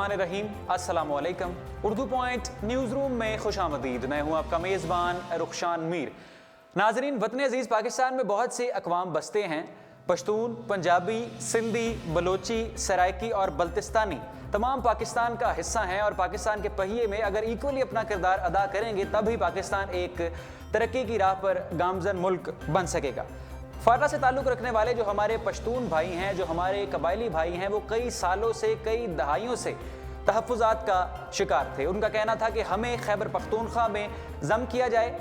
बिस्मिल्लाहिर्रहमानिर्रहीम, अस्सलाम वालेकुम। उर्दू पॉइंट न्यूज़ रूम में खुशामदीद। मैं हूँ आपका मेज़बान रुखशान मीर। नाजरीन, वतन अजीज़ पाकिस्तान में बहुत से अक़वाम बसते हैं। पश्तून, पंजाबी, सिंधी, बलोची, सराइकी और बल्तिस्तानी तमाम पाकिस्तान का हिस्सा हैं और पाकिस्तान के पहिए में अगर इक्वली अपना किरदार अदा करेंगे तब ही पाकिस्तान एक तरक्की की राह पर गामज़न मुल्क बन सकेगा। फाटा से ताल्लुक़ रखने वाले जो हमारे पश्तून भाई हैं, जो हमारे कबायली भाई हैं, वो कई सालों से, कई दहाइयों से तहफ़्फ़ुज़ात का शिकार थे। उनका कहना था कि हमें खैबर पख्तूनख्वा में ज़म किया जाए।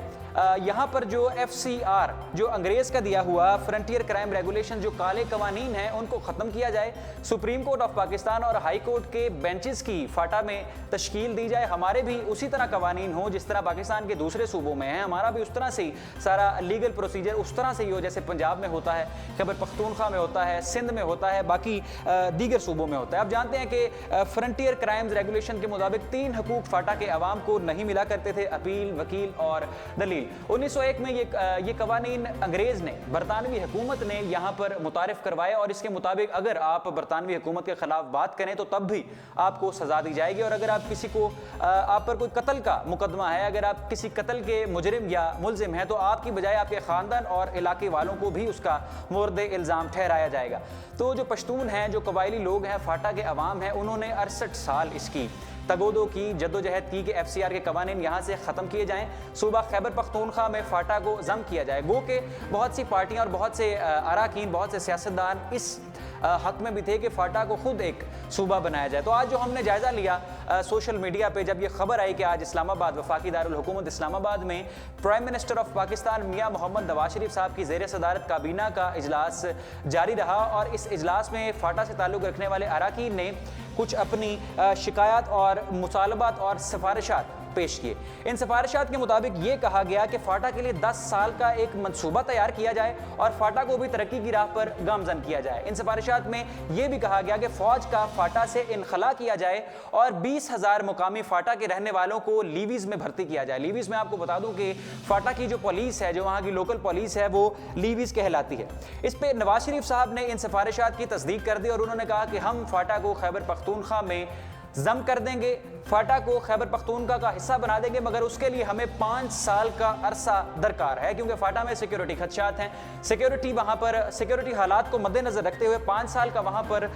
यहाँ पर जो FCR जो अंग्रेज़ का दिया हुआ फ्रंटियर क्राइम रेगुलेशन जो काले कवानीन हैं उनको ख़त्म किया जाए। सुप्रीम कोर्ट ऑफ पाकिस्तान और हाई कोर्ट के बेंचेस की फाटा में तश्कील दी जाए। हमारे भी उसी तरह कवानीन हो जिस तरह पाकिस्तान के दूसरे सूबों में हैं, हमारा भी उस तरह से सारा लीगल प्रोसीजर उस तरह से ही हो जैसे पंजाब में होता है, खैबर पख्तूनख्वा में होता है, सिंध में होता है, बाकी दीगर सूबों में होता है। आप जानते हैं कि फ्रंटियर क्राइम्स रेगुलेशन के मुताबिक 3 हकूक़ फाटा के अवाम को नहीं मिला करते थे, अपील, वकील और दलील। 1901 में ये कवानीन अंग्रेज़ ने, बरतानवी हुकूमत ने यहाँ पर मुतारिफ करवाए और इसके मुताबिक अगर आप बरतानवी हुकूमत के ख़िलाफ़ बात करें तो तब भी आपको सज़ा दी जाएगी। और अगर आप किसी को आप पर कोई कत्ल का मुकदमा है, अगर आप किसी कत्ल के मुजरिम या मुलजिम हैं तो आपकी बजाय आपके ख़ानदान और इलाके वालों को भी उसका मोर्द इल्ज़ाम ठहराया जाएगा। तो जो पश्तून हैं, जो कबायली लोग हैं, फाटा के अवाम हैं, उन्होंने 68 साल इसकी तगोदो की, जद्दोजहद की कि FCR के कवानीन यहाँ से ख़त्म किए जाएँ, सूबा खैबर पख्तूनख्वा में फाटा को ज़म किया जाए। गो के बहुत सी पार्टियाँ और बहुत से अराकीन, बहुत से सियासतदान इस हक में भी थे कि फाटा को खुद एक सूबा बनाया जाए। तो आज जो हमने जायज़ा लिया सोशल मीडिया पे जब ये खबर आई कि आज इस्लामाबाद, वफाकी दारुल हुकूमत इस्लामाबाद में प्राइम मिनिस्टर ऑफ पाकिस्तान मियाँ मोहम्मद नवाज शरीफ साहब की ज़ेर सदारत काबीना का इजलास जारी रहा और इस इजलास में फाटा से ताल्लुक़ रखने वाले अराकीन ने कुछ अपनी शिकायत और मुतालबात और सिफारिशात पेश किए। इन सिफारिशात के मुताबिक ये कहा गया कि फाटा के लिए 10 साल का एक मंसूबा तैयार किया जाए और फाटा को भी तरक्की की राह पर गामजन किया जाए। इन सिफारिशात में यह भी कहा गया कि फ़ौज का फाटा से इनखला किया जाए और 20,000 मुकामी फाटा के रहने वालों को लीवीज़ में भर्ती किया जाए। लीवीज़ में आपको बता दूं कि फाटा की जो पुलिस है, जो वहाँ की लोकल पुलिस है, वो लीवीज़ कहलाती है। इस पर नवाज शरीफ साहब ने इन सिफारिशात की तस्दीक कर दी और उन्होंने कहा कि हम फाटा को खैबर पख्तूनख्वा में ज़म कर देंगे, फाटा को खैबर पख्तूनख्वा का हिस्सा बना देंगे, मगर उसके लिए हमें 5 साल का अरसा दरकार है क्योंकि फाटा में सिक्योरिटी खदशात हैं। सिक्योरिटी हालात को मद्देनज़र रखते हुए 5 साल का वहाँ पर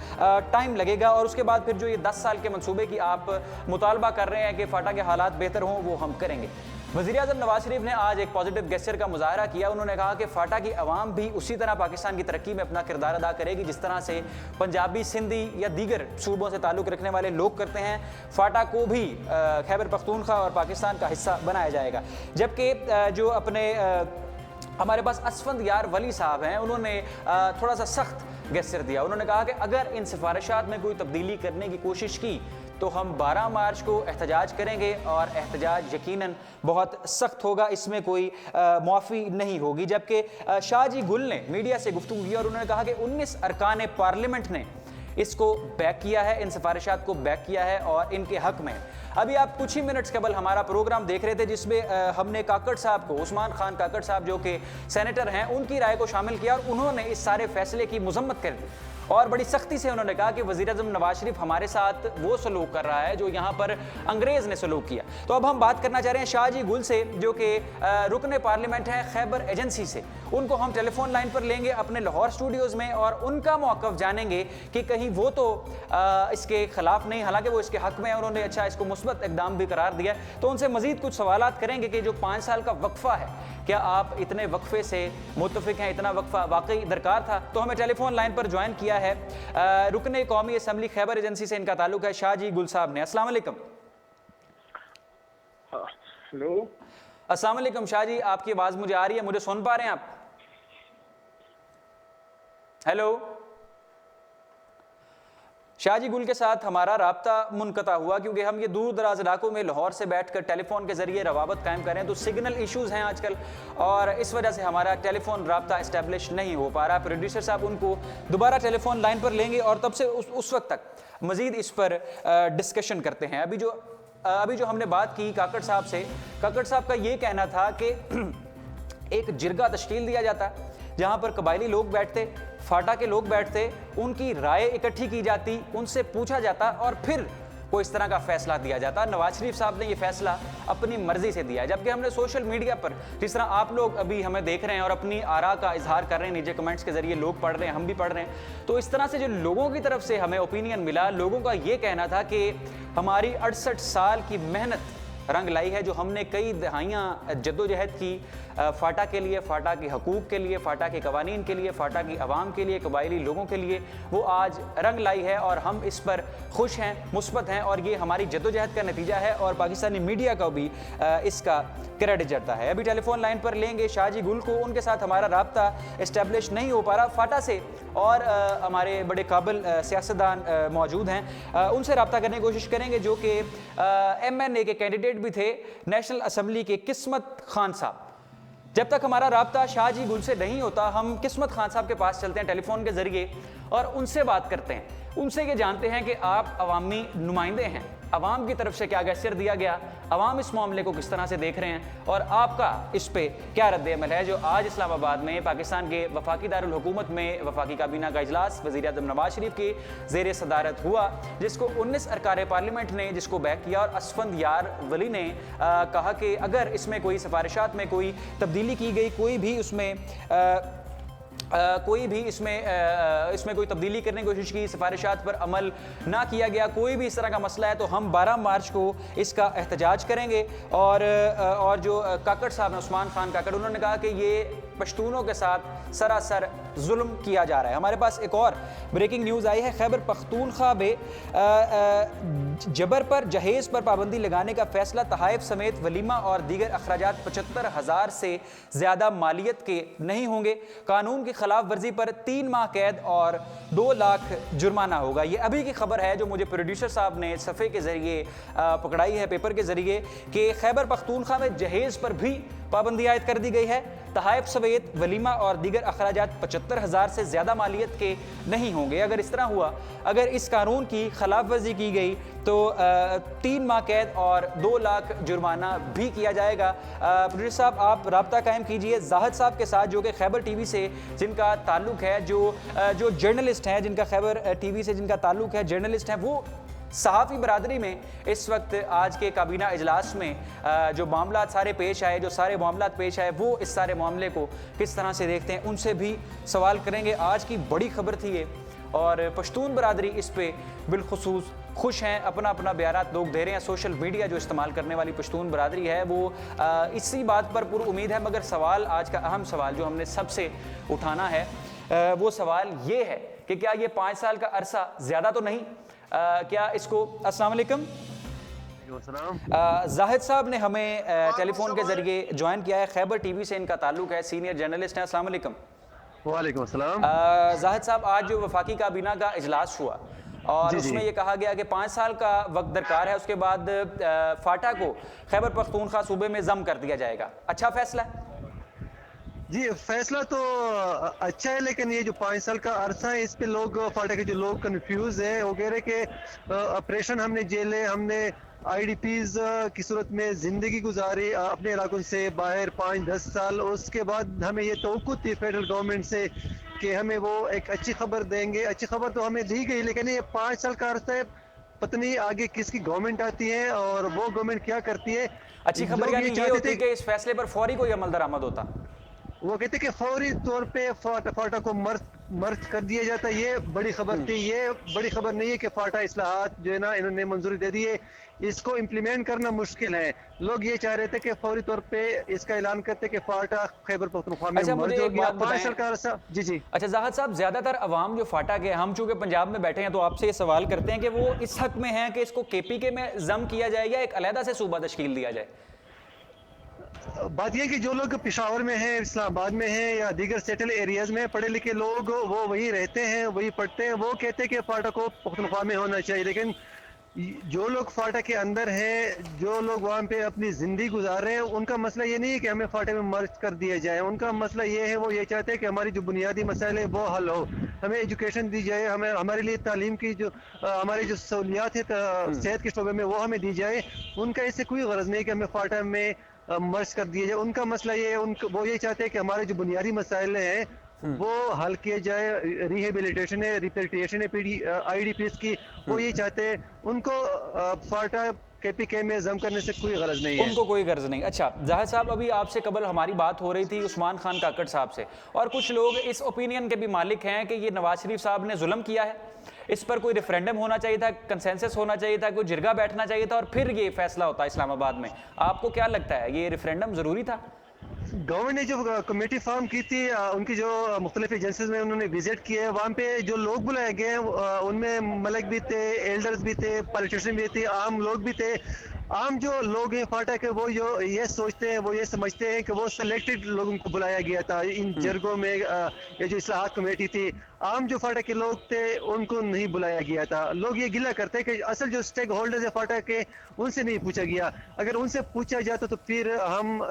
टाइम लगेगा और उसके बाद फिर जो ये 10 साल के मंसूबे की आप मुतालबा कर रहे हैं कि फाटा के हालात बेहतर हों, वो हम करेंगे। वज़ीर-ए-आज़म नवाज शरीफ ने आज एक पॉजिटिव गेस्चर का मुज़ाहरा किया। उन्होंने कहा कि फाटा की अवाम भी उसी तरह पाकिस्तान की तरक्की में अपना किरदार अदा करेगी जिस तरह से पंजाबी, सिंधी या दीगर सूबों से ताल्लुक़ रखने वाले लोग करते हैं। फाटा को भी खैबर पख्तूनख्वा और पाकिस्तान का हिस्सा बनाया जाएगा। जबकि जो अपने हमारे पास असफंद यार वली साहब हैं, उन्होंने थोड़ा सा सख्त गेस्चर दिया। उन्होंने कहा कि अगर इन सिफारिशात में कोई तब्दीली करने की कोशिश की तो हम 12 मार्च को एहतजाज करेंगे और एहतजाज यकीनन बहुत सख्त होगा, इसमें कोई मुआफ़ी नहीं होगी। जबकि शाहजी गुल ने मीडिया से गुफ्तगू की और उन्होंने कहा कि 19 अरकान पार्लियामेंट ने इसको बैक किया है, इन सिफारिशात को बैक किया है और इनके हक में। अभी आप कुछ ही मिनट्स कबल हमारा प्रोग्राम देख रहे थे जिसमें हमने काकड़ साहब को, उस्मान खान काकड़ साहब जो कि सेनेटर हैं, उनकी राय को शामिल किया और उन्होंने इस सारे फैसले की मजम्मत कर दी और बड़ी सख्ती से उन्होंने कहा कि वज़ीर-ए-आज़म नवाज शरीफ हमारे साथ वो सलूक कर रहा है जो यहाँ पर अंग्रेज़ ने सलूक किया। तो अब हम बात करना चाह रहे हैं शाहजी गुल से जो कि रुकने पार्लियामेंट हैं खैबर एजेंसी से। उनको हम टेलीफोन लाइन पर लेंगे अपने लाहौर स्टूडियोज़ में और उनका मौक़िफ़ जानेंगे कि कहीं वो तो इसके ख़िलाफ़ नहीं, हालांकि वो इसके हक़ में है, उन्होंने अच्छा इसको मुस्बत इक़दाम भी करार दिया। तो उनसे मज़ीद कुछ सवालात करेंगे कि जो 5 साल का वक्फ़ा है, क्या आप इतने वक्फ़े से मुत्तफ़िक़ हैं, इतना वक्फ़ा वाकई दरकार था? तो हमें टेलीफोन लाइन पर ज्वाइन किया है रुकने कौमी असम्बली खैबर एजेंसी से इनका ताल्लुक है शाहजी गुल साहब ने। अस्सलाम वालेकुम। हेलो, अस्सलाम वालेकुम शाहजी, आपकी आवाज़ मुझे आ रही है, मुझे सुन पा रहे हैं आप? हेलो, शाहजी गुल के साथ हमारा राब्ता मुनक़ता हुआ क्योंकि हम ये दूर दराज इलाकों में लाहौर से बैठकर टेलीफोन के ज़रिए रवाबत कायम करें तो सिग्नल इश्यूज़ हैं आजकल और इस वजह से हमारा टेलीफोन राब्ता इस्टेब्लिश नहीं हो पा रहा। प्रोड्यूसर साहब उनको दोबारा टेलीफोन लाइन पर लेंगे और तब से उस वक्त तक मज़ीद इस पर डिस्कशन करते हैं। अभी जो हमने बात की काकड़ साहब से, काकड़ साहब का ये कहना था कि एक जिरगा तश्कील दिया जाता जहाँ पर कबायली लोग बैठते, फाटा के लोग बैठते, उनकी राय इकट्ठी की जाती, उनसे पूछा जाता और फिर को इस तरह का फैसला दिया जाता। नवाज शरीफ साहब ने ये फैसला अपनी मर्जी से दिया है, जबकि हमने सोशल मीडिया पर जिस तरह आप लोग अभी हमें देख रहे हैं और अपनी आरा का इजहार कर रहे हैं, नीचे कमेंट्स के जरिए लोग पढ़ रहे हैं, हम भी पढ़ रहे हैं, तो इस तरह से जो लोगों की तरफ से हमें ओपिनियन मिला, लोगों का ये कहना था कि हमारी 68 साल की मेहनत रंग लाई है, जो हमने कई दहाइयाँ जद्दोजहद की फाटा के लिए, फाटा के हकूक़ के लिए, फाटा के कवानीन के लिए, फाटा की आवाम के लिए, कबायली लोगों के लिए, वो आज रंग लाई है और हम इस पर खुश हैं, मुस्बत हैं और ये हमारी जद्दोजहद का नतीजा है और पाकिस्तानी मीडिया का भी इसका क्रेडिट जाता है। अभी टेलीफोन लाइन पर लेंगे शाहजी गुल को, उनके साथ हमारा राब्ता इस्टेब्लिश नहीं हो पा रहा फाटा से और हमारे बड़े काबिल सियासतदान मौजूद हैं, उनसे रब्ता करने की कोशिश करेंगे जो कि MNA के कैंडिडेट भी थे नेशनल असम्बली के किस्मत खान साहब। जब तक हमारा राब्ता शाहजी गुल से नहीं होता, हम किस्मत खान साहब के पास चलते हैं टेलीफोन के जरिए और उनसे बात करते हैं, उनसे ये जानते हैं कि आप अवामी नुमाइंदे हैं, अवाम की तरफ से क्या गैसर दिया गया, अवाम इस मामले को किस तरह से देख रहे हैं और आपका इस पे क्या रद्द-ए-अमल है। जो आज इस्लामाबाद में पाकिस्तान के वफाकी दारुल हुकूमत में वफाकी काबीना का इजलास वज़ीर-ए-आज़म नवाज शरीफ की ज़ेर सदारत हुआ, जिसको 19 अरकान पार्लियामेंट ने जिसको बैक किया और असफंद यार वली ने कहा कि अगर इसमें कोई सिफारिशात में कोई तब्दीली की गई, कोई भी इसमें कोई तब्दीली करने की कोशिश की, सिफारिशात पर अमल ना किया गया, कोई भी इस तरह का मसला है तो हम 12 मार्च को इसका एहतजाज करेंगे। और जो काकड़ साहब हैं, उस्मान खान काकड़, उन्होंने कहा कि ये पश्तूनों के साथ सरासर जुल्म किया जा रहा है। हमारे पास एक और ब्रेकिंग न्यूज़ आई है, खैबर पख्तूनख्वा में जबर पर जहेज़ पर पाबंदी लगाने का फैसला, तहाइफ समेत वलीमा और दीगर अखराजात 75,000 से ज़्यादा मालियत के नहीं होंगे। कानून की खिलाफ वर्जी पर 3 माह कैद और 2 लाख जुर्माना होगा। ये अभी की खबर है जो मुझे प्रोड्यूसर साहब ने सफ़े के ज़रिए पकड़ाई है, पेपर के ज़रिए, कि खैबर पख्तूनख्वा में जहेज़ पर भी पाबंदी आयद कर दी गई है। तहाइफ समेत वलीमा और दीगर अखराजात 75,000 से ज़्यादा मालियत के नहीं होंगे। अगर इस तरह हुआ, अगर इस कानून की खिलाफ वर्जी की गई तो 3 माह कैद और 2 लाख जुर्माना भी किया जाएगा। प्रोड्यूसर साहब, आप राब्ता कायम कीजिए जाहिद साहब के साथ, जो कि खैबर टीवी से जिनका ताल्लुक़ है, जो जर्नलिस्ट हैं, जिनका खैबर टीवी से जिनका ताल्लुक़ है, जर्नलिस्ट हैं, वो सहाफ़ी बरादरी में इस वक्त आज के काबीना इजलास में जो मामला सारे पेश आए, जो सारे मामला पेश आए, वो इस सारे मामले को किस तरह से देखते हैं, उनसे भी सवाल करेंगे। आज की बड़ी खबर थी ये और पश्तून बरादरी इस पे बिलखुसूस खुश हैं, अपना अपना बयानात लोग दे रहे हैं। सोशल मीडिया जो इस्तेमाल करने वाली पश्तून बरादरी है वो इसी बात पर पुर उम्मीद है। मगर सवाल, आज का अहम सवाल जो हमने सबसे उठाना है वो सवाल ये है कि क्या ये 5 साल का अरसा ज़्यादा तो नहीं? क्या इसको, अस्सलाम वालेकुम, जाहिद साहब ने हमें टेलीफोन के जरिए ज्वाइन किया है, खैबर टीवी से इनका ताल्लुक है, सीनियर जर्नलिस्ट हैं। अस्सलाम वालेकुम। वालेकुम अस्सलाम। जाहिद साहब, आज जो वफाकी काबीना का इजलास हुआ और उसमें ये कहा गया कि 5 साल का वक्त दरकार है, उसके बाद फाटा को खैबर पख्तूनख्वा सूबे में जम कर दिया जाएगा, अच्छा फैसला है? जी, फैसला तो अच्छा है, लेकिन ये जो 5 साल का अरसा है इस पे लोग, फाटा के जो लोग कंफ्यूज हैं, वो कह रहे कि ऑपरेशन हमने जेलें, हमने IDPs की सूरत में ज़िंदगी गुजारी अपने इलाकों से बाहर 5-10 साल, उसके बाद हमें ये तवक्कुत थी फेडरल गवर्नमेंट से कि हमें वो एक अच्छी खबर देंगे। अच्छी खबर तो हमें दी गई, लेकिन ये 5 साल का अरसा है, पता नहीं आगे किसकी गवर्नमेंट आती है और वो गवर्नमेंट क्या करती है। अच्छी खबर यानी ये होती है कि इस फैसले पर फौरी कोई अमल दरामद होता। वो कहते कि फौरी तौर पे फाटा को मर्ज कर दिया जाता। ये बड़ी खबर थी। ये बड़ी खबर नहीं है कि फाटा इस्लाहात जो है ना इन्होंने मंजूरी दे दी है, इसको इम्प्लीमेंट करना मुश्किल है। लोग ये चाह रहे थे कि फौरी तौर पे इसका ऐलान करते कि फाटा खैबर पख्तूनख्वा में मर्ज हो गया। 5 साल का अरसा। जी। अच्छा जाहिद साहब, ज्यादातर अवाम जो फाटा के, हम चूंकि पंजाब में बैठे हैं तो आपसे ये सवाल करते हैं कि वो इस हक में है कि इसको KPK में जम किया जाए या एक अलहदा से सूबा तश्कील दिया जाए? बात यह कि जो लोग पेशावर में हैं, इस्लामाबाद में हैं या दीगर सेटल एरियाज में पढ़े लिखे लोग, वो वही रहते हैं, वही पढ़ते हैं, वो कहते हैं कि फाटा को पख्तूनख्वा में होना चाहिए। लेकिन जो लोग फाटा के अंदर हैं, जो लोग वहाँ पे अपनी ज़िंदगी गुजार रहे हैं, उनका मसला ये नहीं है कि हमें फाटे में मर्ज कर दिया जाए। उनका मसला ये है, वो ये चाहते हैं कि हमारी जो बुनियादी मसाइल है वो हल हो, हमें एजुकेशन दी जाए, हमें हमारे लिए तालीम की जो हमारी जो सहूलियात है सेहत के शोबे में वो हमें दी जाए। उनका इससे कोई गरज नहीं कि हमें फाटा में मर्ज कर दिया जाए। उनका मसला ये है, वो ये चाहते हैं कि हमारे जो बुनियादी मसाइल हैं وہ حل کیے جائے. ریہیبلیٹیشن ہے, ریپیٹیشن ہے IDPs کی, وہ یہ چاہتے ہیں. ان کو فاٹا KPK میں ضم کرنے سے کوئی غرض نہیں ہے. ان کو کوئی غرض نہیں. اچھا زاہد صاحب, ابھی آپ سے قبل ہماری بات ہو رہی تھی عثمان خان کاکڑ صاحب سے, اور کچھ لوگ اس اوپینین کے بھی مالک ہیں کہ یہ نواز شریف صاحب نے ظلم کیا ہے, اس پر کوئی ریفرینڈم ہونا چاہیے تھا, کنسنسس ہونا چاہیے تھا, کوئی جرگہ بیٹھنا چاہیے تھا اور پھر یہ فیصلہ ہوتا ہے اسلام آباد میں. آپ کو کیا لگتا ہے, یہ ریفرینڈم ضروری تھا؟ گورنمنٹ نے جو کمیٹی فارم کی تھی, ان کی جو مختلف ایجنسیز میں انہوں نے وزٹ کیے, وہاں پہ جو لوگ بلائے گئے ان میں ملک بھی تھے, ایلڈرز بھی تھے, پالیٹیشین بھی تھے, عام لوگ بھی تھے. عام جو لوگ ہیں فاٹا کے, وہ جو یہ سوچتے ہیں, وہ یہ سمجھتے ہیں کہ وہ سلیکٹڈ لوگوں کو بلایا گیا تھا ان جرگوں میں. یہ جو اصلاحات کمیٹی تھی, عام جو فاٹا کے لوگ تھے ان کو نہیں بلایا گیا تھا. لوگ یہ گلہ کرتے ہیں کہ اصل جو اسٹیک ہولڈرز ہیں فاٹا کے, ان سے نہیں پوچھا گیا. اگر ان سے پوچھا جاتا تو پھر ہم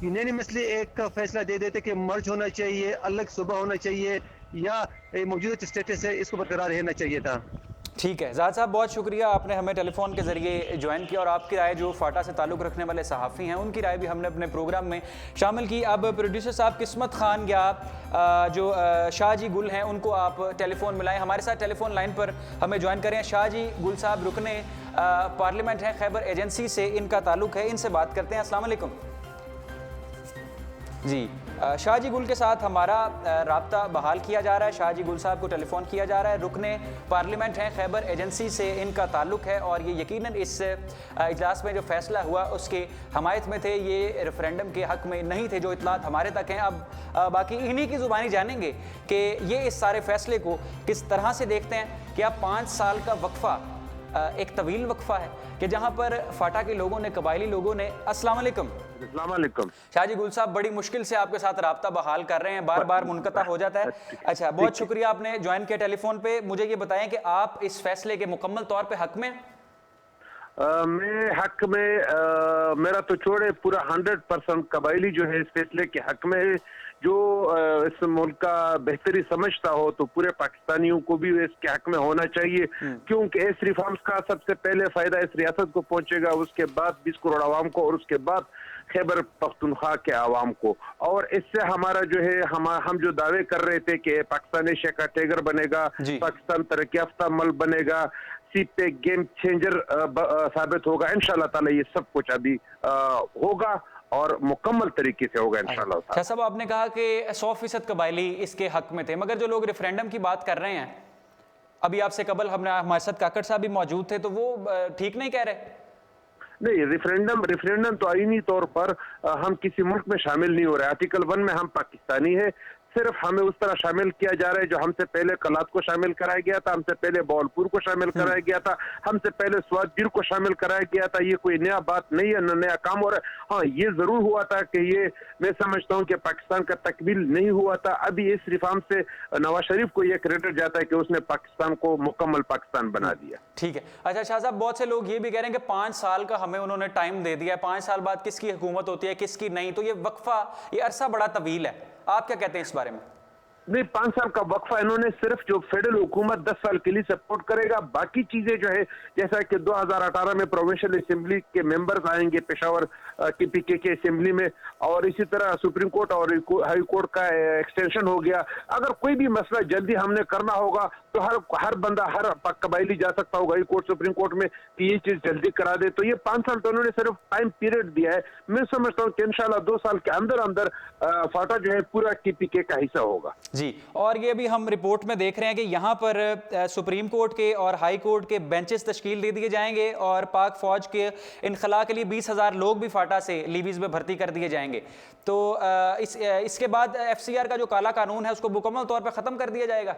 یونینیمسلی ایک کا فیصلہ دے دیتے کہ مرج ہونا چاہیے, الگ صوبہ ہونا چاہیے, یا موجودہ اسٹیٹس ہے اس کو برقرار رہنا چاہیے تھا. ٹھیک ہے زاہد صاحب, بہت شکریہ, آپ نے ہمیں ٹیلی فون کے ذریعے جوائن کیا اور آپ کی رائے جو فاٹا سے تعلق رکھنے والے صحافی ہیں ان کی رائے بھی ہم نے اپنے پروگرام میں شامل کی. اب پروڈیوسر صاحب قسمت خان یا جو شاہ جی گل ہیں ان کو آپ ٹیلی فون ملائیں, ہمارے ساتھ ٹیلی فون لائن پر ہمیں جوائن کریں. شاہ جی گل صاحب رکن پارلیمنٹ ہیں, خیبر ایجنسی سے ان کا تعلق ہے, ان سے بات کرتے ہیں. السلام علیکم. جی شاہ جی گل کے ساتھ ہمارا رابطہ بحال کیا جا رہا ہے, شاہ جی گل صاحب کو ٹیلی فون کیا جا رہا ہے, رکن پارلیمنٹ ہیں, خیبر ایجنسی سے ان کا تعلق ہے اور یہ یقیناً اس اجلاس میں جو فیصلہ ہوا اس کی حمایت میں تھے, یہ ریفرینڈم کے حق میں نہیں تھے, جو اطلاعات ہمارے تک ہیں. اب باقی انہی کی زبانی جانیں گے کہ یہ اس سارے فیصلے کو کس طرح سے دیکھتے ہیں. کہ اب 5 سال کا وقفہ ایک طویل وقفہ ہے کہ جہاں پر فاٹا کے لوگوں نے, قبائلی لوگوں نے. السلام علیکم. السلام علیکم. شاہ جی گل صاحب بڑی مشکل سے آپ کے ساتھ رابطہ بحال کر رہے ہیں, بار بار منقطع ہو جاتا ہے. اچھا بہت شکریہ, آپ نے جوائن کیا ٹیلی فون پہ. مجھے یہ بتائیں کہ آپ اس فیصلے کے مکمل طور پہ حق میں؟ میں حق میں, میرا تو چھوڑے پورا 100% قبائلی جو ہے اس فیصلے کے حق میں ہے. جو اس ملک کا بہتری سمجھتا ہو تو پورے پاکستانیوں کو بھی اس کے حق میں ہونا چاہیے, کیونکہ اس ریفارمز کا سب سے پہلے فائدہ اس ریاست کو پہنچے گا, اس کے بعد 20 کروڑ عوام کو, اور اس کے بعد خیبر پختونخوا کے عوام کو. اور اس سے ہمارا جو ہے, ہم جو دعوے کر رہے تھے کہ پاکستان ایشیا کا ٹیگر بنے گا, پاکستان ترقی یافتہ ملک بنے گا, سیٹ پہ گیم چینجر ثابت ہوگا, انشاءاللہ تعالی یہ سب کچھ ابھی ہوگا اور مکمل طریقے سے ہوگا انشاءاللہ. شاہ صاحب آپ نے کہا کہ 100% قبائلی اس کے حق میں تھے, مگر جو لوگ ریفرینڈم کی بات کر رہے ہیں, ابھی آپ سے قبل ہمارے ساتھ کاکڑ صاحب بھی موجود تھے, تو وہ ٹھیک نہیں کہہ رہے؟ نہیں, ریفرینڈم تو آئینی طور پر ہم کسی ملک میں شامل نہیں ہو رہے. آرٹیکل 1 میں ہم پاکستانی ہیں, صرف ہمیں اس طرح شامل کیا جا رہا ہے جو ہم سے پہلے کلات کو شامل کرایا گیا تھا, ہم سے پہلے باولپور کو شامل کرایا گیا تھا, ہم سے پہلے سوات گیر کو شامل کرایا گیا تھا. یہ کوئی نیا بات نہیں ہے, نہ نیا کام ہو رہا ہے. ہاں یہ ضرور ہوا تھا کہ یہ میں سمجھتا ہوں کہ پاکستان کا تکمیل نہیں ہوا تھا. ابھی اس ریفارم سے نواز شریف کو یہ کریڈٹ جاتا ہے کہ اس نے پاکستان کو مکمل پاکستان بنا دیا. ٹھیک ہے. اچھا شاہ صاحب, بہت سے لوگ یہ بھی کہہ رہے ہیں کہ 5 سال کا ہمیں انہوں نے ٹائم دے دیا ہے, 5 سال بعد کس کی حکومت ہوتی ہے کس کی نہیں, تو یہ وقفہ, یہ عرصہ بڑا طویل ہے. آپ کیا کہتے ہیں اس بارے میں؟ نہیں, 5 سال کا وقفہ انہوں نے صرف جو فیڈرل حکومت 10 سال کے لیے سپورٹ کرے گا, باقی چیزیں جو ہے جیسا کہ 2018 میں پروونشل اسمبلی کے ممبرز آئیں گے پشاور KPK کے اسمبلی میں, اور اسی طرح سپریم کورٹ اور ہائی کورٹ کا ایکسٹینشن ہو گیا. اگر کوئی بھی مسئلہ جلدی ہم نے کرنا ہوگا تو ہر بندہ, ہر قبائلی جا سکتا ہوگا ہائی کورٹ سپریم کورٹ میں کہ یہ چیز جلدی کرا دے. تو یہ 5 سال تو انہوں نے صرف ٹائم پیریڈ دیا ہے. میں سمجھتا ہوں کہ انشاءاللہ 2 سال کے اندر فاٹا جو ہے پورا KPK کا حصہ ہوگا. جی, اور یہ بھی ہم رپورٹ میں دیکھ رہے ہیں کہ یہاں پر سپریم کورٹ کے اور ہائی کورٹ کے بینچز تشکیل دے دیے جائیں گے, اور پاک فوج کے انخلاء کے لیے 20,000 لوگ بھی فاٹا سے لیویز میں بھرتی کر دیے جائیں گے. تو اس کے بعد FCR کا جو کالا قانون ہے اس کو مکمل طور پہ ختم کر دیا جائے گا.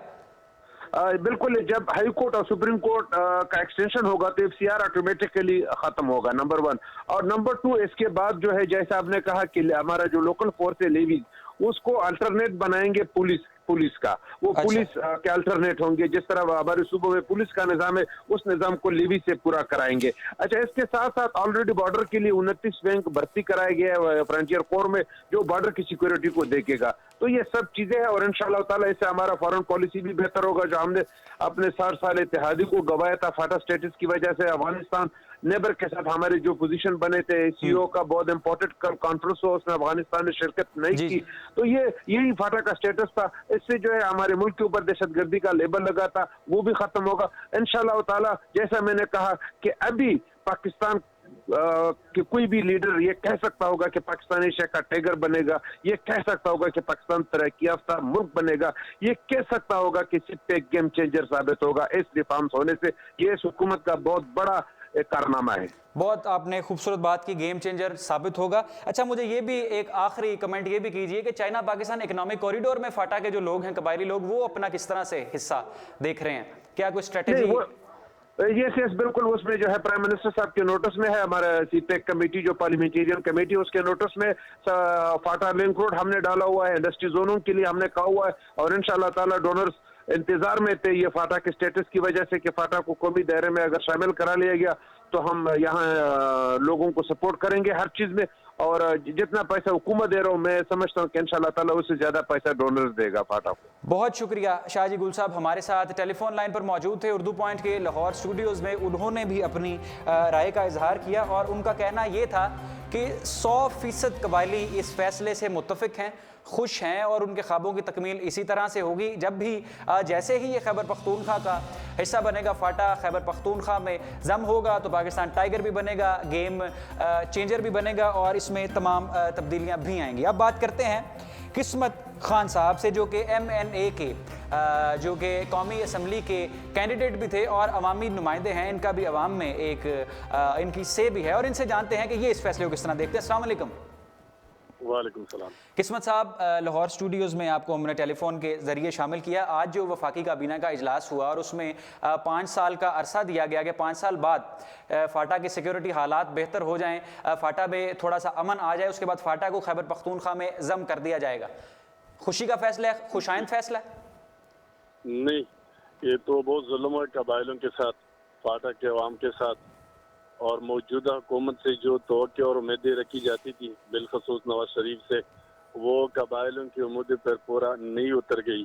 بالکل, جب ہائی کورٹ اور سپریم کورٹ کا ایکسٹینشن ہوگا تو FCR آٹومیٹکلی ختم ہوگا, نمبر 1. اور نمبر 2, اس کے بعد جو ہے جیسا آپ نے کہا کہ ہمارا جو لوکل فورس ہے لیویز, اس کو الٹرنیٹ بنائیں گے پولیس کا, وہ پولیس کے الٹرنیٹ ہوں گے. جس طرح ہمارے صوبوں میں پولیس کا نظام ہے اس نظام کو لیوی سے پورا کرائیں گے. اچھا, اس کے ساتھ ساتھ آلریڈی بارڈر کے لیے 29 بینک بھرتی کرایا گیا ہے فرنٹیئر کور میں, جو بارڈر کی سیکورٹی کو دیکھے گا. تو یہ سب چیزیں ہیں, اور انشاءاللہ تعالی اس سے ہمارا فارن پالیسی بھی بہتر ہوگا. جو ہم نے اپنے 60 سال اتحادی کو گوایا تھا فاٹا سٹیٹس کی وجہ سے, افغانستان नेबर के साथ हमारे जो पोजीशन बने थे, सीईओ का बहुत इंपॉर्टेंट कॉन्फ्रेंस हुआ, उसमें अफगानिस्तान ने शिरकत नहीं जी, की। जी। तो यही फाटा का स्टेटस था। इससे जो है हमारे मुल्क के ऊपर दहशतगर्दी का लेबल लगा था, वो भी खत्म होगा इंशाअल्लाह ताला। जैसा मैंने कहा कि अभी पाकिस्तान कि कोई भी लीडर ये कह सकता होगा कि पाकिस्तान एशिया का टाइगर बनेगा, ये कह सकता होगा कि पाकिस्तान तरक्की याफ्ता मुल्क बनेगा, ये कह सकता होगा कि सिर्फ एक गेम चेंजर साबित होगा इस रिफॉर्म्स होने से। ये इस हुकूमत का बहुत बड़ा एक कारनामा है। बहुत आपने खूबसूरत बात की, गेम चेंजर साबित होगा। अच्छा, मुझे ये भी एक आखिरी कमेंट ये भी कीजिए कि चाइना पाकिस्तान इकोनॉमिक कॉरिडोर में फाटा के जो लोग हैं, कबायली लोग, वो अपना किस तरह से हिस्सा देख रहे हैं? क्या कोई स्ट्रेटेजी? यस बिल्कुल, उसमें जो है प्राइम मिनिस्टर साहब के नोटिस में है, हमारा सीपेक कमेटी जो पार्लियामेंटेरियन कमेटी, उसके नोटिस में फाटा लिंक रोड हमने डाला हुआ है, इंडस्ट्री जोनों के लिए हमने कहा हुआ है, और इंशाल्लाह ताला डोनर्स इंतजार में थे ये फाटा के स्टेटस की वजह से कि फाटा को कौमी दायरे में अगर शामिल करा लिया गया तो हम यहाँ लोगों को सपोर्ट करेंगे हर चीज में, और जितना पैसा हुकूमत दे रहा हूँ मैं समझता हूँ कि इंशाल्लाह ताला उससे ज्यादा पैसा डोनर्स देगा फाटा को। बहुत शुक्रिया शाहजी गुल साहब, हमारे साथ टेलीफोन लाइन पर मौजूद थे उर्दू पॉइंट के लाहौर स्टूडियोज़ में। उन्होंने भी अपनी राय का इजहार किया और उनका कहना ये था कि 100% कबायली इस फैसले से मुत्तफिक हैं, खुश हैं, और उनके ख्वाबों की तकमील इसी तरह से होगी जब भी जैसे ही ये खैबर पख्तूनख्वा का हिस्सा बनेगा फाटा, खैबर पख्तूनख्वा में जम होगा तो पाकिस्तान टाइगर भी बनेगा, गेम चेंजर भी बनेगा, और इसमें तमाम तब्दीलियाँ भी आएंगी। अब बात करते हैं किस्मत खान साहब से, जो कि MNA के जो कि कौमी असम्बली के कैंडिडेट भी थे और अवामी नुमाइंदे हैं। इनका भी अवाम में एक इनकी से भी है, और इनसे जानते हैं कि ये इस फैसले को किस तरह देखते हैं। अस्सलाम वालेकुम। वालेकुम सलाम। किस्मत साहब, लाहौर स्टूडियोज़ में आपको हमने टेलीफोन के ज़रिए शामिल किया। आज जो वफाकी काबीना का इजलास हुआ और उसमें 5 साल का अरसा दिया गया कि 5 साल बाद फाटा के सिक्योरिटी हालात बेहतर हो जाएं, फाटा में थोड़ा सा अमन आ जाए, उसके बाद फाटा को खैबर पख्तूनख्वा में जम कर दिया जाएगा। खुशी का फैसला है, खुशाइंद फैसला है? नहीं, ये तो बहुत जुल्म है कबायलों के साथ, फाटा के अवाम के साथ, और मौजूदा हुकूमत से जो तवक्के और उम्मीदें रखी जाती थी बिलखसूस नवाज शरीफ से, वो कबायलों की उम्मीदें पर पूरा नहीं उतर गई,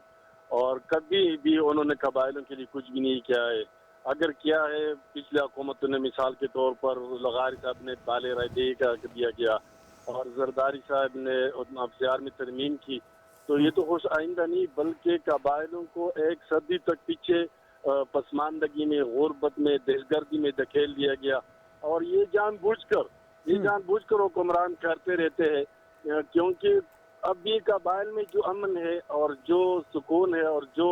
और कभी भी उन्होंने कबायलों के लिए कुछ भी नहीं किया है। अगर किया है पिछले हुकूमतों ने, मिसाल के तौर पर लगारी साहब ने बाले रायदे का दिया गया और जरदारी साहब ने अफसियार में तरमीम की, तो ये तो खुश आइंदा नहीं बल्कि कबायलों को एक सदी तक पीछे पसमानदगी में, गुर्बत में, दहशतगर्दी में धकेल दिया गया, और ये जानबूझकर हुक्मरान करते रहते हैं, क्योंकि अब भी कबाइल में जो अमन है और जो सुकून है और जो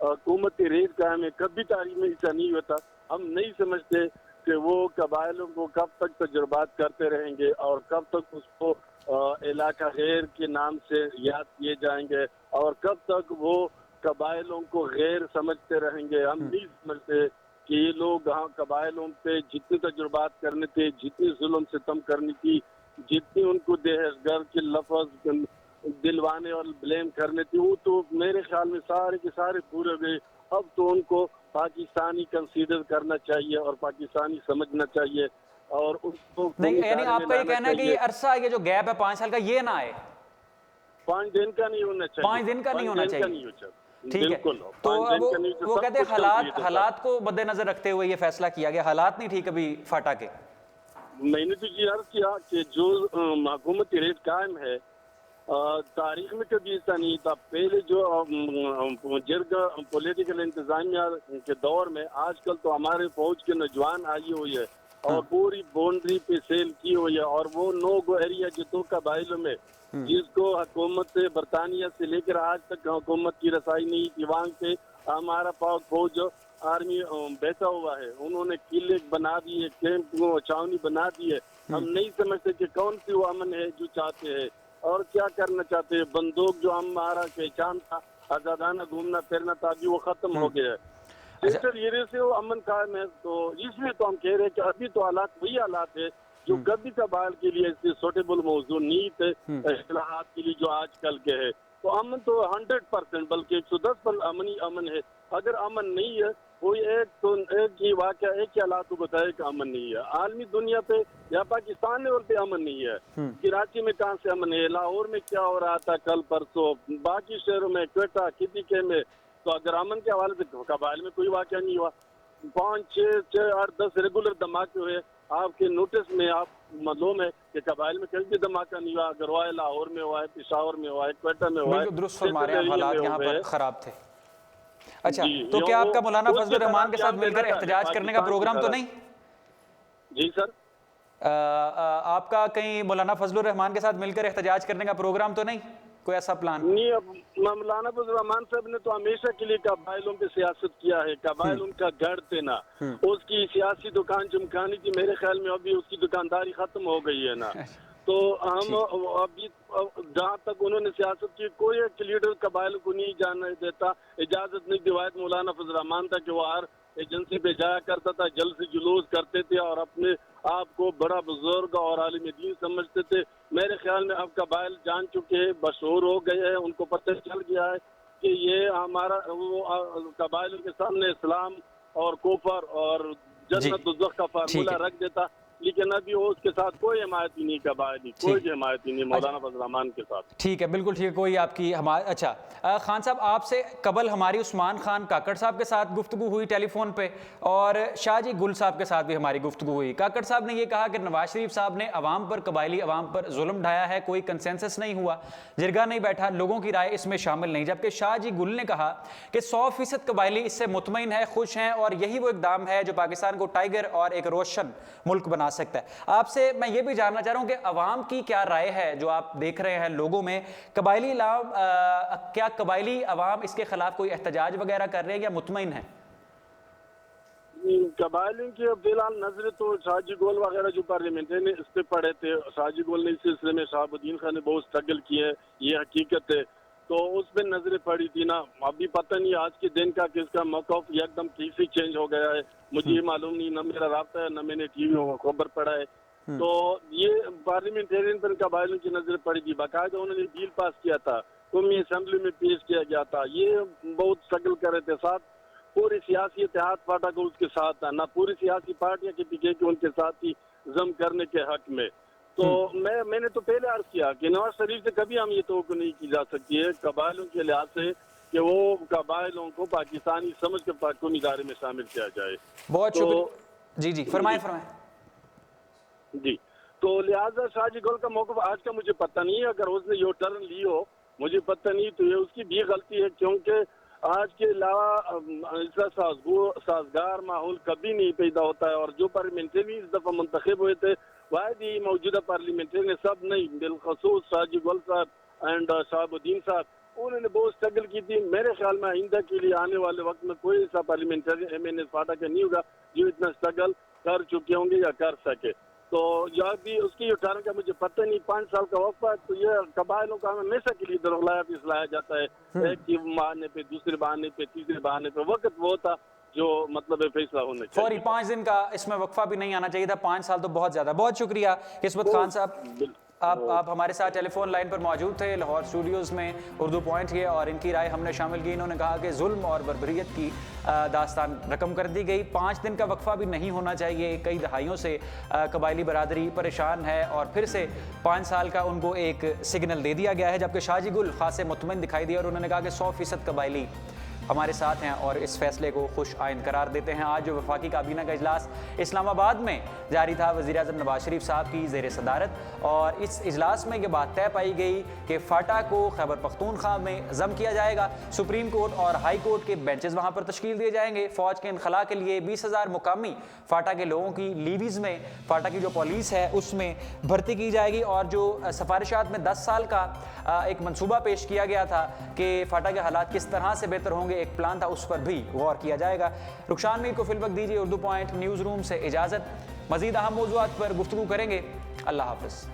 हुकूमती रेत कायम है, कभी तारीख में ऐसा नहीं होता। हम नहीं समझते कि वो कबाइलों को कब तक तजुर्बात करते रहेंगे और कब तक उसको इलाका गैर के नाम से याद किए जाएंगे, और कब तक वो कबाइलों को गैर समझते रहेंगे। हम नहीं समझते कि ये लोग कबाइलों पे जितने तजुर्बात करने थे, जितनी जुल्म सितम करनी थी, जितनी उनको दहशतगर्द के लफ्ज दिलवाने और ब्लेम करने थे, वो तो मेरे ख्याल में सारे के सारे पूरे हुए। अब तो उनको पाकिस्तानी कंसीडर करना चाहिए और पाकिस्तानी समझना चाहिए, और उसको नहीं, यानी आपका ये कहना है कि ये अरसा, ये जो गैप है 5 साल का, ये ना आए, 5 दिन का नहीं होना चाहिए, 5 दिन का नहीं होना चाहिए। ठीक है, तो वो कहते हैं हालात को मद्देनजर रखते हुए ये फैसला किया गया। हालात नहीं ठीक अभी फाटा के। मैंने तो ये अर्ज किया कि जो हुकूमती रेट कायम है, तारीख में कभी ऐसा नहीं था। पहले जो जर्ग पॉलिटिकल इंतजामिया के दौर में, आजकल तो हमारे फौज के नौजवान आई हुई है और पूरी बाउंड्री पे सेल की हुई है, और वो 9 गो एरिया जो दो कबाइलों में, जिसको हुकूमत बरतानिया से लेकर आज तक हुकूमत की रसाई नहीं थी, वहाँ पे हमारा फौज आर्मी बैठा हुआ है। उन्होंने किले बना दिए, कैंप छावनी बना दी है। हम नहीं समझते कि कौन सी वो अमन है जो चाहते हैं और क्या करना चाहते हैं। बंदूक जो हमारा पहचान था, आजादाना घूमना फिरना था, अभी वो खत्म हो गया है। सेंट्रल एरिया से वो अमन कायम है, तो इसलिए तो हम कह रहे हैं कि अभी तो हालात वही हालात है जो कभी कबाल के लिए सूटेबल मौजूद नहीं थे इस्लाहात के लिए जो आजकल के है। तो अमन तो 100% बल्कि 110% अमन है। अगर अमन नहीं है, कोई एक ही वाक़या, एक ही हालात को बताए कि अमन नहीं है। आलमी दुनिया पे या पाकिस्तान लेवल पे अमन नहीं है। कराची में कहाँ से अमन है, लाहौर में क्या हो रहा था कल परसों, बाकी शहरों में, क्वेटा, KPK में, तो अगर अमन के हवाले से कबाइल में कोई वाक़या नहीं हुआ। 5, 6, 8, 10 रेगुलर धमाके हुए, آپ کے نوٹس میں آپ معلوم ہے کہ قبائل میں کہیں بھی دھماکہ نہیں ہوا، اگر ہوا ہے لاہور میں ہوا ہے، پشاور میں ہوا ہے، کوئٹہ میں ہوا ہے، بالکل درست فرما رہے ہیں، حالات یہاں پر خراب تھے۔ اچھا تو کیا آپ کا مولانا فضل الرحمان کے ساتھ مل کر احتجاج کرنے کا پروگرام تو نہیں؟ جی سر، آپ کا کہیں مولانا فضل الرحمان کے ساتھ مل کر احتجاج کرنے کا پروگرام تو نہیں، کوئی ایسا پلان؟ نہیں، اب مولانا فضل الرحمان صاحب نے تو ہمیشہ کے لیے قبائلوں پہ سیاست کیا ہے، قبائل ان کا گھر تھے نا، اس کی سیاسی دکان چمکانی تھی، میرے خیال میں ابھی اس کی دکانداری ختم ہو گئی ہے نا، تو ہم ابھی جہاں تک انہوں نے سیاست کی، کوئی ایک لیڈر قبائل کو نہیں جانے دیتا، اجازت نہیں دیوایت مولانا فضل الرحمان تھا کہ وہ ہر ایجنسی پہ جایا کرتا تھا، جلد سے جلوس کرتے تھے اور اپنے آپ کو بڑا بزرگ اور عالم دین سمجھتے تھے۔ میرے خیال میں اب قبائل جان چکے ہیں، مشہور ہو گئے ہیں، ان کو پتہ چل گیا ہے کہ یہ ہمارا قبائل کے سامنے اسلام اور کفر اور جنت دوزخ کا فارمولہ رکھ دیتا، لیکن ابھی وہ اس کے ساتھ کوئی حمایت ہی نہیں قبائلی، کوئی بھی حمایت ہی نہیں مولانا فضل الرحمان کے ساتھ۔ ٹھیک ہے، بالکل ٹھیک ہے، کوئی آپ کی حمایت۔ اچھا خان صاحب، آپ سے قبل ہماری عثمان خان کاکڑ صاحب کے ساتھ گفتگو ہوئی ٹیلی فون پہ، اور شاہ جی گل صاحب کے ساتھ بھی ہماری گفتگو ہوئی۔ کاکڑ صاحب نے یہ کہا کہ نواز شریف صاحب نے عوام پر، قبائلی عوام پر ظلم ڈھایا ہے، کوئی کنسنسس نہیں ہوا، جرگہ نہیں بیٹھا، لوگوں کی رائے اس میں شامل نہیں، جبکہ شاہ جی گل نے کہا کہ 100% قبائلی اس سے مطمئن ہے، خوش ہیں، اور یہی وہ اقدام ہے جو پاکستان کو ٹائیگر اور ایک روشن ملک بنا سکتا ہے۔ آپ سے میں یہ بھی جاننا چاہ رہا ہوں کہ عوام کی کیا رائے ہے جو آپ دیکھ رہے ہیں لوگوں میں، قبائلی کیا قبائلی عوام اس کے خلاف کوئی احتجاج وغیرہ کر رہے ہیں یا مطمئن ہیں؟ قبائلیوں کی فی الحال نظر تو شاہ جی گول وغیرہ جو پارلیمنٹری نے اس پہ پڑھے تھے، شاہ جی گول نے اس سلسلے میں شہاب الدین خان نے بہت سٹرگل کی ہے، یہ حقیقت ہے، تو اس پہ نظریں پڑی تھی نا، ابھی پتہ نہیں آج کے دن کا کس کا موقف ایک دم کیسے چینج ہو گیا ہے، مجھے یہ معلوم نہیں، نہ میرا رابطہ ہے، نہ میں نے ٹی وی خبر پڑھا ہے، تو یہ پارلیمنٹرین پر قبائلیوں کی نظر پڑی تھی، باقاعدہ انہوں نے بل پاس کیا تھا، قومی اسمبلی میں پیش کیا گیا تھا، یہ بہت سٹرگل کر رہے تھے، ساتھ پوری سیاسی اتحاد پارٹی کو اس کے ساتھ تھا، نہ پوری سیاسی پارٹیاں کے پیچھے کہ ان کے ساتھ ہی ضم کرنے کے حق میں، تو میں نے تو پہلے عرض کیا کہ نواز شریف سے کبھی ہم یہ توقع نہیں کی جا سکتی ہے قبائلیوں کے لحاظ سے کہ وہ قبائلیوں کو پاکستانی سمجھ کے قومی ادارے میں شامل کیا جائے۔ بہت شکریہ، جی فرمائیں۔ جی، تو لہٰذا شاہ جی گل کا موقف آج کا مجھے پتہ نہیں ہے، اگر اس نے یہ ٹرن لی ہو مجھے پتہ نہیں، تو یہ اس کی بھی غلطی ہے، کیونکہ آج کے علاوہ اس کا سازگار ماحول کبھی نہیں پیدا ہوتا ہے، اور جو پارلیمنٹری اس دفعہ منتخب ہوئے تھے واحد ہی موجودہ پارلیمنٹری نے سب نہیں، بالخصوص شاہ جی گل صاحب اینڈ شہاب الدین صاحب، انہوں نے بہت سٹرگل کی تھی۔ میرے خیال میں آئندہ کے لیے آنے والے وقت میں کوئی ایسا پارلیمنٹری ایم این اے فاٹا کا نہیں ہوگا جو اتنا سٹرگل کر چکے ہوں گے یا کر سکے، تو یا بھی اس کی اٹھانے کا مجھے پتہ نہیں، 5 سال کا وقفہ ہے، تو یہ قبائلوں کا ہمیشہ کے لیے درغلایا پھسلایا جاتا ہے، ایک کی بہانے پہ، دوسرے بہانے پہ، تیسرے بہانے پہ، وقت وہ تھا جو مطلب فیصلہ ہونا چاہیے، فوری 5 دن کا اس میں وقفہ بھی نہیں آنا چاہیے تھا، 5 سال تو بہت زیادہ۔ بہت شکریہ قسمت خان صاحب، آپ ہمارے ساتھ ٹیلی فون لائن پر موجود تھے لاہور اسٹوڈیوز میں اردو پوائنٹ کے، اور ان کی رائے ہم نے شامل کی۔ انہوں نے کہا کہ ظلم اور بربریت کی داستان رقم کر دی گئی، 5 دن کا وقفہ بھی نہیں ہونا چاہیے، کئی دہائیوں سے قبائلی برادری پریشان ہے، اور پھر سے 5 سال کا ان کو ایک سگنل دے دیا گیا ہے، جبکہ شاہ جی گل خاصے مطمئن دکھائی دیا، اور انہوں نے کہا کہ 100% قبائلی ہمارے ساتھ ہیں اور اس فیصلے کو خوش آئند قرار دیتے ہیں۔ آج جو وفاقی کابینہ کا اجلاس اسلام آباد میں جاری تھا وزیر اعظم نواز شریف صاحب کی زیر صدارت، اور اس اجلاس میں یہ بات طے پائی گئی کہ فاٹا کو خیبر پختونخوا میں ضم کیا جائے گا، سپریم کورٹ اور ہائی کورٹ کے بینچز وہاں پر تشکیل دیے جائیں گے، فوج کے انخلاء کے لیے 20,000 مقامی فاٹا کے لوگوں کی لیویز میں، فاٹا کی جو پولیس ہے اس میں بھرتی کی جائے گی، اور جو سفارشات میں 10 سال کا ایک منصوبہ پیش کیا گیا تھا کہ فاٹا کے حالات کس طرح سے بہتر ہوں گے، ایک پلان تھا، اس پر بھی غور کیا جائے گا۔ رخشان میر کو فی الوقت دیجیے اردو پوائنٹ نیوز روم سے اجازت، مزید اہم موضوعات پر گفتگو کریں گے۔ اللہ حافظ۔